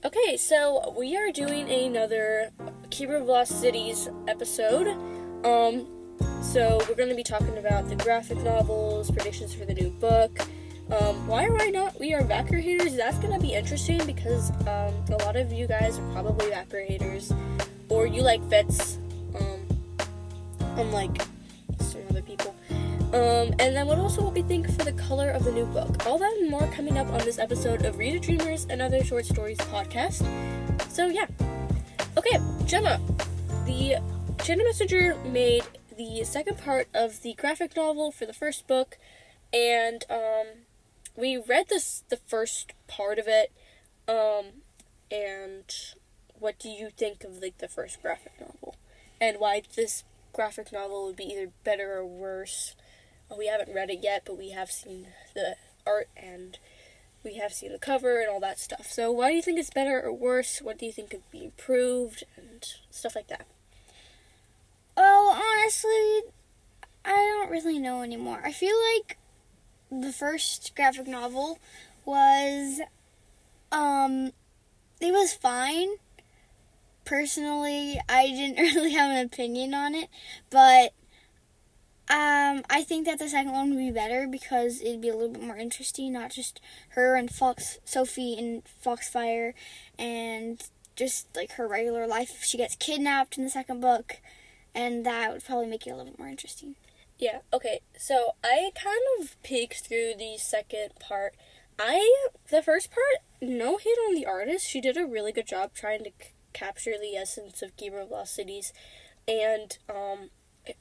Okay, so we are doing another Keeper of Lost Cities episode. So we're going to be talking about the graphic novels, predictions for the new book. Why or why not we are Vacker haters? That's going to be interesting because a lot of you guys are probably Vacker haters, or you like Fitz, unlike some other people. And then what also will we think for the color of the new book? All that and more coming up on this episode of Read a Dreamers and Other Short Stories podcast. So yeah. Okay, Gemma. The Channel Messenger made the second part of the graphic novel for the first book, and we read the first part of it. And what do you think of the first graphic novel? And why this graphic novel would be either better or worse? We haven't read it yet, but we have seen the art and we have seen the cover and all that stuff. So why do you think it's better or worse? What do you think could be improved and stuff like that? Well, honestly, I don't really know anymore. I feel like the first graphic novel was, it was fine. Personally, I didn't really have an opinion on it, but I think that the second one would be better because it'd be a little bit more interesting, not just her and Sophie in Foxfire, and just like her regular life. She gets kidnapped in the second book, and that would probably make it a little bit more interesting. Yeah, okay, so I kind of peeked through the second part. The first part, no hit on the artist. She did a really good job trying to capture the essence of Keeper of Lost Cities, and,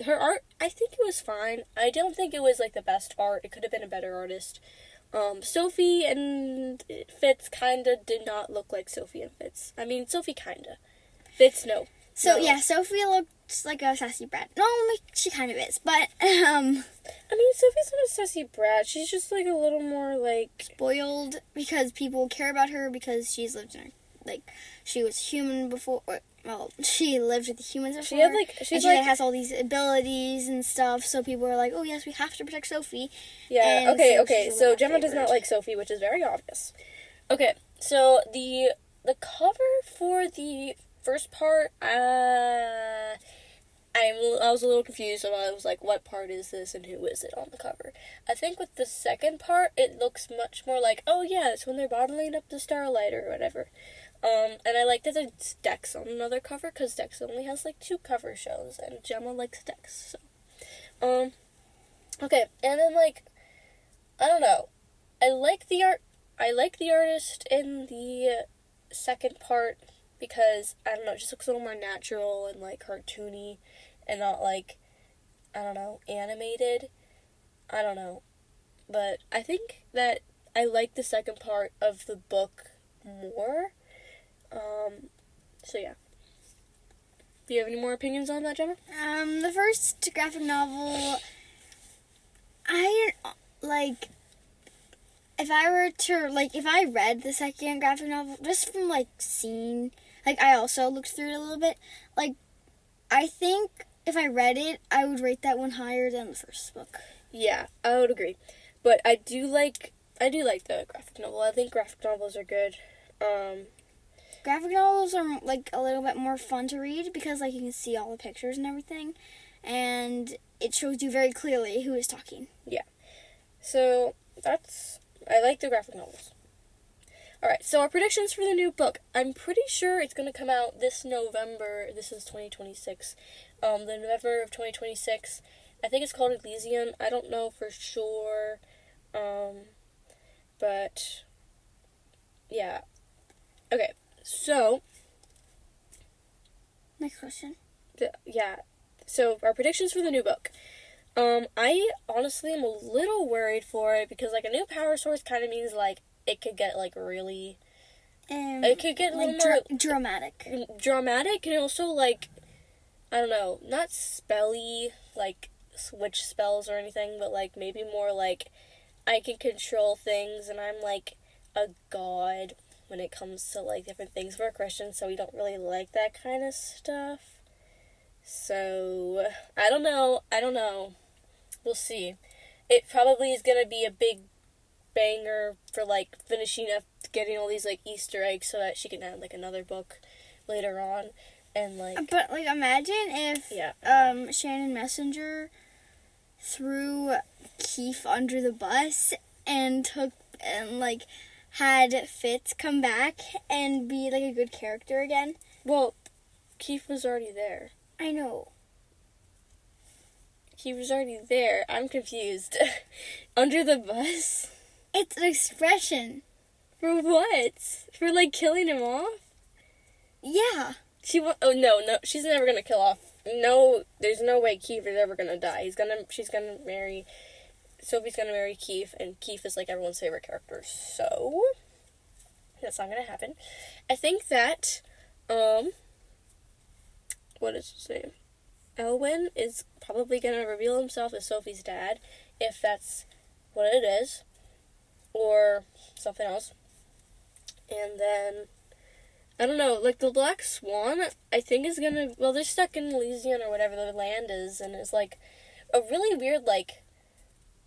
her art, I think it was fine. I don't think it was, the best art. It could have been a better artist. Sophie and Fitz kinda did not look like Sophie and Fitz. I mean, Sophie kinda. Fitz, no. So, no. Yeah, Sophie looks like a sassy brat. No, she kind of is, but, I mean, Sophie's not a sassy brat. She's just, a little more, spoiled because people care about her because she's lived in she was human before. Well, she lived with the humans before. She has all these abilities and stuff, so people are like, oh yes, we have to protect Sophie. Yeah, okay, so Gemma does not like Sophie, which is very obvious. Okay, so the cover for the first part, I was a little confused about it. I was like, what part is this and who is it on the cover? I think with the second part, it looks much more like, oh yeah, it's when they're bottling up the Starlight or whatever. And I like that it's Dex on another cover, because Dex only has, 2 cover shows, and Gemma likes Dex, so. Okay, and then, I don't know. I like the artist in the second part, because, I don't know, it just looks a little more natural and, cartoony, and not, I don't know, animated. I don't know. But I think that I like the second part of the book more. So yeah. Do you have any more opinions on that, Gemma? The first graphic novel, if I read the second graphic novel, just from, seeing, I also looked through it a little bit, I think if I read it, I would rate that one higher than the first book. Yeah, I would agree. But I do like the graphic novel. I think graphic novels are good. Graphic novels are, a little bit more fun to read because, you can see all the pictures and everything, and it shows you very clearly who is talking. Yeah. So, I like the graphic novels. Alright, so our predictions for the new book. I'm pretty sure it's going to come out this November. This is 2026. The November of 2026. I think it's called Elysium. I don't know for sure. But, yeah. Okay, so. Next question. So our predictions for the new book. I honestly am a little worried for it because, a new power source kind of means, it could get, really. It could get a little more. Dramatic. Dramatic, and also, I don't know, not spelly, switch spells or anything, but, maybe more, I can control things, and I'm, a god when it comes to, different things. We're Christians, so we don't really like that kind of stuff. So, I don't know. We'll see. It probably is gonna be a big banger for, finishing up getting all these, like, Easter eggs so that she can add, like, another book later on. And, like... But, like, imagine if Shannon Messenger threw Keith under the bus and had Fitz come back and be, like, a good character again. Well, Keith was already there. I know. He was already there. I'm confused. Under the bus? It's an expression. For what? For, like, killing him off? Yeah. Oh, no, she's never gonna kill off. No, there's no way Keith is ever gonna die. Sophie's gonna marry Keith, and Keith is, like, everyone's favorite character, so that's not gonna happen. I think that, what is his name? Elwyn is probably gonna reveal himself as Sophie's dad, if that's what it is, or something else. And then, I don't know, like, the Black Swan, I think is gonna, well, they're stuck in Elysium or whatever the land is, and it's, like, a really weird, like,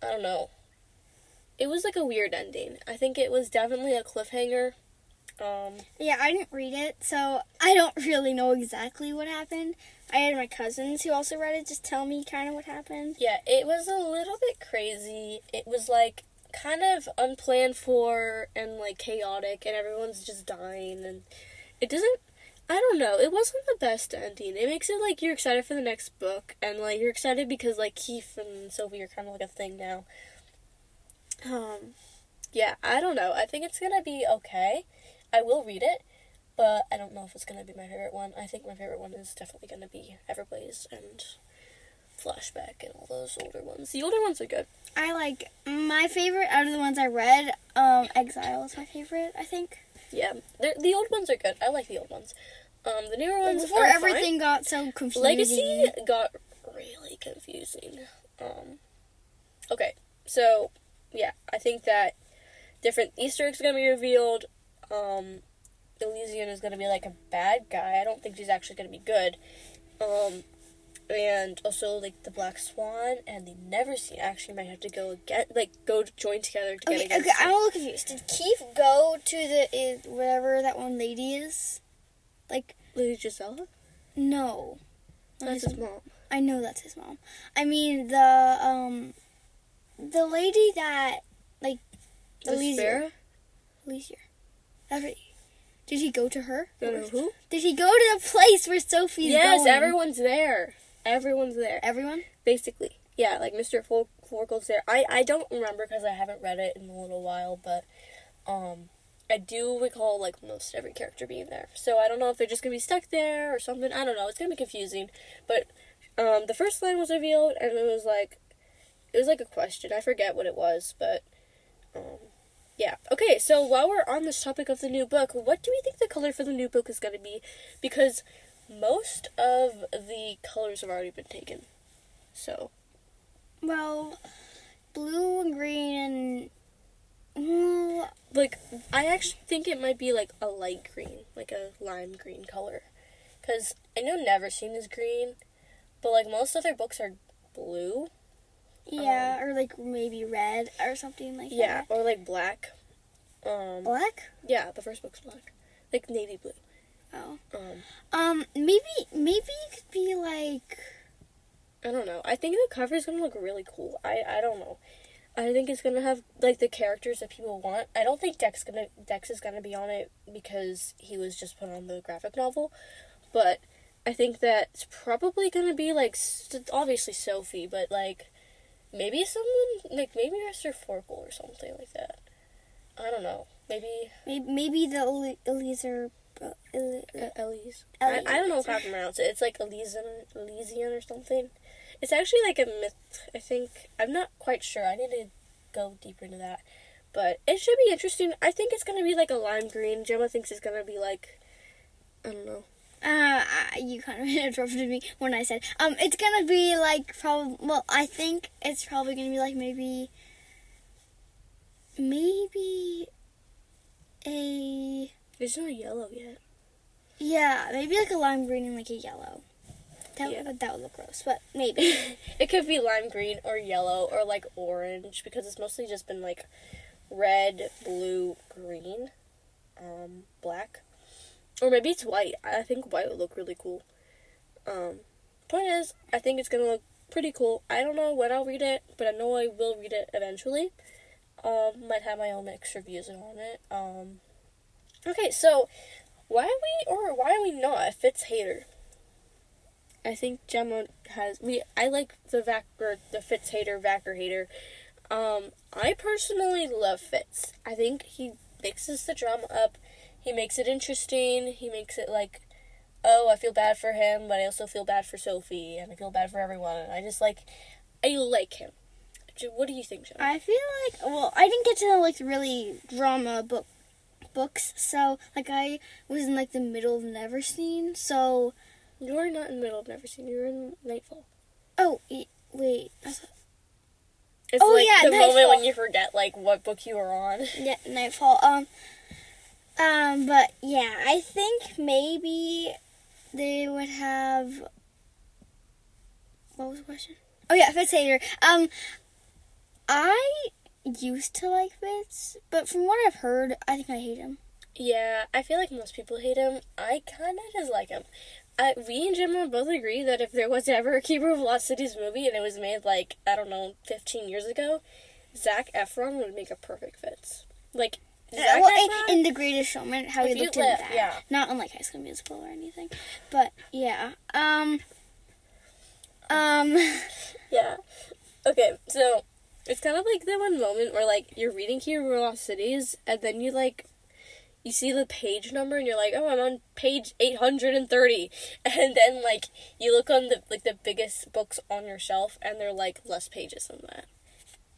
I don't know. It was, like, a weird ending. I think it was definitely a cliffhanger. Yeah, I didn't read it, so I don't really know exactly what happened. I had my cousins who also read it just tell me kind of what happened. Yeah, it was a little bit crazy. It was, like, kind of unplanned for and, like, chaotic, and everyone's just dying, and it doesn't, I don't know, it wasn't the best ending. It makes it, like, you're excited for the next book, and, like, you're excited because, like, Keith and Sophie are kind of, like, a thing now. Yeah, I don't know. I think it's gonna be okay. I will read it, but I don't know if it's gonna be my favorite one. I think my favorite one is definitely gonna be Everblaze and Flashback and all those older ones. The older ones are good. I like, my favorite out of the ones I read, Exile is my favorite, I think. Yeah, the old ones are good. I like the old ones. The newer ones before are everything fine. got so confusing. Legacy got really confusing. Okay, so, yeah, I think that different Easter eggs are going to be revealed. Elysium is going to be, like, a bad guy. I don't think she's actually going to be good. And also, like, the Black Swan and the Neverseen actually might have to go join together to get against Okay, I'm a little confused. Did Keith go to whatever that one lady is? Like... Lady Gisela? No. That's his mom. I know that's his mom. I mean, the lady that, like, Elysium. Did he go to her? Who? Did he go to the place where Sophie's going? Yes, everyone's there. Everyone's there. Everyone? Basically. Yeah, like Mr. Forkel's there. I don't remember because I haven't read it in a little while, but I do recall, like, most every character being there. So I don't know if they're just going to be stuck there or something. I don't know. It's going to be confusing. But the first line was revealed, and it was like a question. I forget what it was, but yeah. Okay, so while we're on this topic of the new book, what do we think the color for the new book is going to be? Because most of the colors have already been taken. So. Well, blue and green and... Like, I actually think it might be, like, a light green. Like a lime green color. Because I know Neverseen is green, but, like, most other books are blue. Yeah, or, like, maybe red or something like that. Yeah, or, like, black. Black? Yeah, the first book's black. Like, navy blue. Oh. Maybe it could be, like... I don't know. I think the cover is going to look really cool. I don't know. I think it's going to have, like, the characters that people want. I don't think Dex is going to be on it because he was just put on the graphic novel. But I think that it's probably going to be, like, obviously Sophie, but, like, maybe someone, like, maybe Mr. Forkel or something like that. I don't know. Maybe the Elise or... Elise. I don't know how to pronounce it. It's like Elysian or something. It's actually like a myth, I think. I'm not quite sure. I need to go deeper into that. But it should be interesting. I think it's going to be like a lime green. Gemma thinks it's going to be like, I don't know. You kind of interrupted me when I said, it's going to be like, I think it's probably going to be like maybe a... There's no yellow yet. Yeah, maybe like a lime green and like a yellow. That would look gross, but maybe. It could be lime green or yellow or like orange because it's mostly just been like red, blue, green. black. Or maybe it's white. I think white would look really cool. Point is, I think it's gonna look pretty cool. I don't know when I'll read it, but I know I will read it eventually. Might have my own mixed reviews on it. Okay, so why are we not a Fitz hater? I think Gemma I like the Fitz hater, Vacker hater. I personally love Fitz. I think he mixes the drama up. He makes it interesting. He makes it like, oh, I feel bad for him, but I also feel bad for Sophie, and I feel bad for everyone. And I like him. What do you think, Gemma? I feel like, well, I didn't get to like really drama books, so like I was in like the middle of Neverseen, so. You are not in the middle of Neverseen. You're in Nightfall. Oh, wait. It's the Nightfall. moment when you forget like what book you were on. Yeah, Nightfall. But yeah, I think maybe they would have. What was the question? Oh yeah, Fitz hater. I used to like Fitz, but from what I've heard, I think I hate him. Yeah, I feel like most people hate him. I kind of just like him. We and Gemma both agree that if there was ever a Keeper of Lost Cities movie and it was made, like, I don't know, 15 years ago, Zac Efron would make a perfect Fitz. Like, Zac Efron, in The Greatest Showman, how he looked in that. Yeah. Not in, like, High School Musical or anything. But, yeah. Yeah. Okay, so, it's kind of like that one moment where, like, you're reading Keeper of Lost Cities, and then you, like, you see the page number and you're like, oh, I'm on page 830. And then, like, you look on the biggest books on your shelf and they're, like, less pages than that.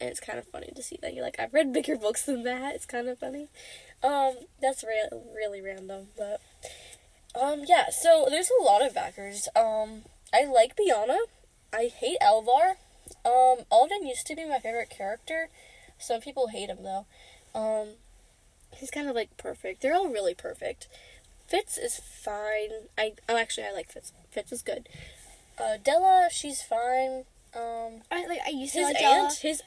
And it's kind of funny to see that. You're like, I've read bigger books than that. It's kind of funny. That's really random. But, yeah, so there's a lot of backers. I like Biana. I hate Elvar. Alden used to be my favorite character. Some people hate him, though. He's kind of, like, perfect. They're all really perfect. Fitz is fine. I like Fitz. Fitz is good. Della, she's fine. I used to His like aunt, Della.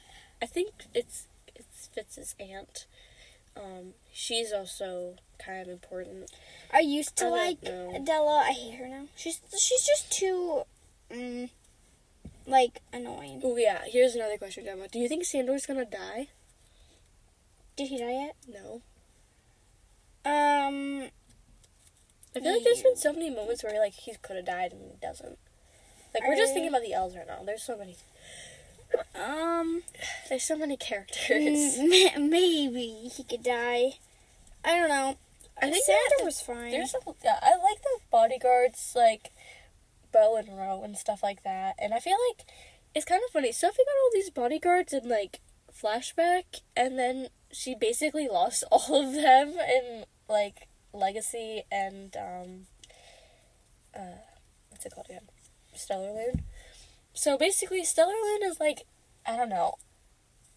I think it's Fitz's aunt. She's also kind of important. I used to I don't like know. Della. I hate her now. She's just too, like, annoying. Oh, yeah. Here's another question, Gemma. Do you think Sandor's gonna die? Did he die yet? No. I feel like there's been so many moments where, like, he could have died and he doesn't. Like, we're just thinking about the elves right now. There's so many. There's so many characters. Maybe he could die. I don't know. I think Sandor was fine. I like the bodyguards, like, Bo and Ro and stuff like that. And I feel like it's kind of funny. Sophie got all these bodyguards in, like, flashback, and then she basically lost all of them in, like, Legacy and, what's it called again? Stellar Loon. So basically, Stellar Loon is, like, I don't know.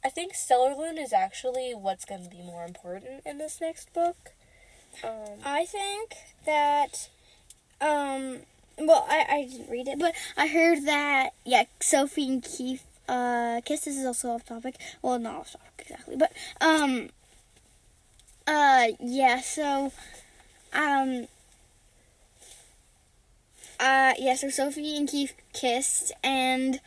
I think Stellar Loon is actually what's going to be more important in this next book. I think that, well, I didn't read it, but I heard that, yeah, Sophie and Keith, Kiss, this is also off topic. Well, not off topic exactly, but, yeah, so, so Sophie and Keith kissed, and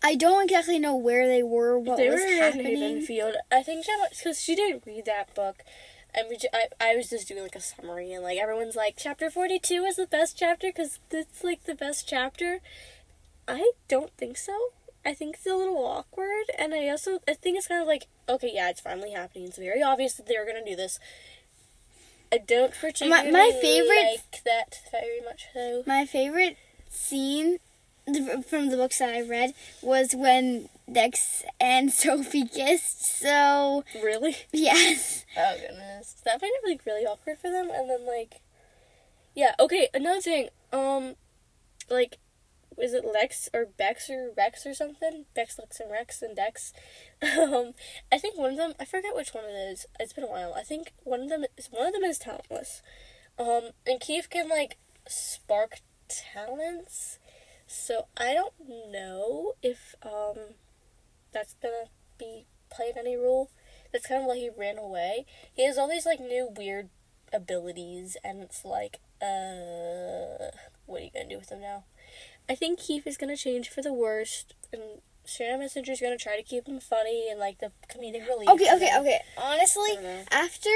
I don't exactly know where they were, what they was were happening. in Havenfield. I think because she didn't read that book, and I was just doing, like, a summary, and, like, everyone's like, chapter 42 is the best chapter because it's, like, the best chapter. I don't think so. I think it's a little awkward, and I think it's kind of like, okay, yeah, it's finally happening. It's very obvious that they're going to do this. I don't particularly my favorite, like that very much, though. My favorite scene from the books that I read was when Dex and Sophie kissed, so... Really? Yes. Oh, goodness. That made it, like, really awkward for them, and then, like... Yeah, okay, another thing, like, is it Lex or Bex or Rex or something? Bex, Lex, and Rex, and Dex. I think one of them, I forget which one it is. It's been a while. I think one of them is talentless. And Keith can, like, spark talents. So I don't know if, that's gonna be playing any role. That's kind of why he ran away. He has all these, like, new weird abilities, and it's like, what are you gonna do with them now? I think Keith is gonna change for the worst, and Shannon Messenger's gonna try to keep him funny and, like, the comedic relief. Okay. Honestly, after,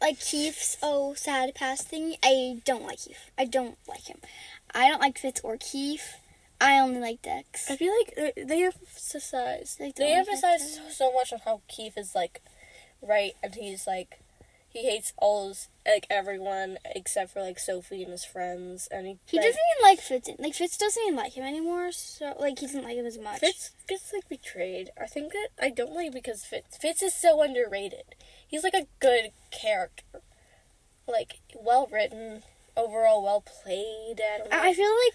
like, Keith's sad past thing, I don't like Keith. I don't like him. I don't like Fitz or Keith. I only like Dex. I feel like they emphasize so much on how Keith is, like, right, and he's, like, he hates everyone except for, like, Sophie and his friends, and he doesn't even like Fitz. Like, Fitz doesn't even like him anymore, so, like, he doesn't like him as much. Fitz gets, like, betrayed. I think that I don't like because Fitz is so underrated. He's, like, a good character. Like, well-written, overall well-played. I feel like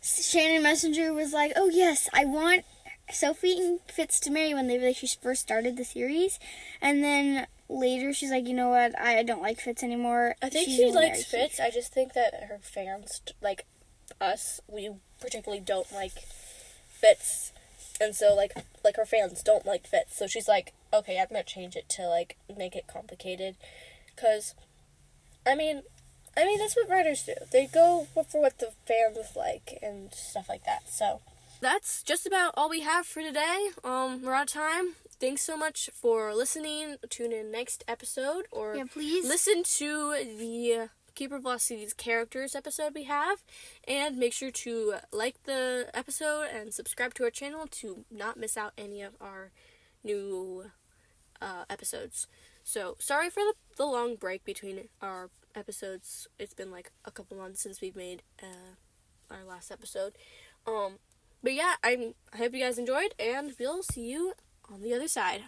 Shannon Messenger was like, oh, yes, I want Sophie and Fitz to marry when she first started the series, and then later she's like, you know what, I don't like Fitz anymore. I think she likes Fitz. I just think that her fans, like us, we particularly don't like Fitz, and so like her fans don't like Fitz. So she's like, okay, I'm gonna change it to like make it complicated, because I mean that's what writers do. They go for what the fans like and stuff like that. So that's just about all we have for today. We're out of time. Thanks so much for listening. Tune in next episode, or please listen to the Keeper of Lost Cities characters episode we have, and make sure to like the episode and subscribe to our channel to not miss out any of our new episodes. So sorry for the long break between our episodes. It's been like a couple months since we've made our last episode. But yeah, I hope you guys enjoyed, and we'll see you on the other side.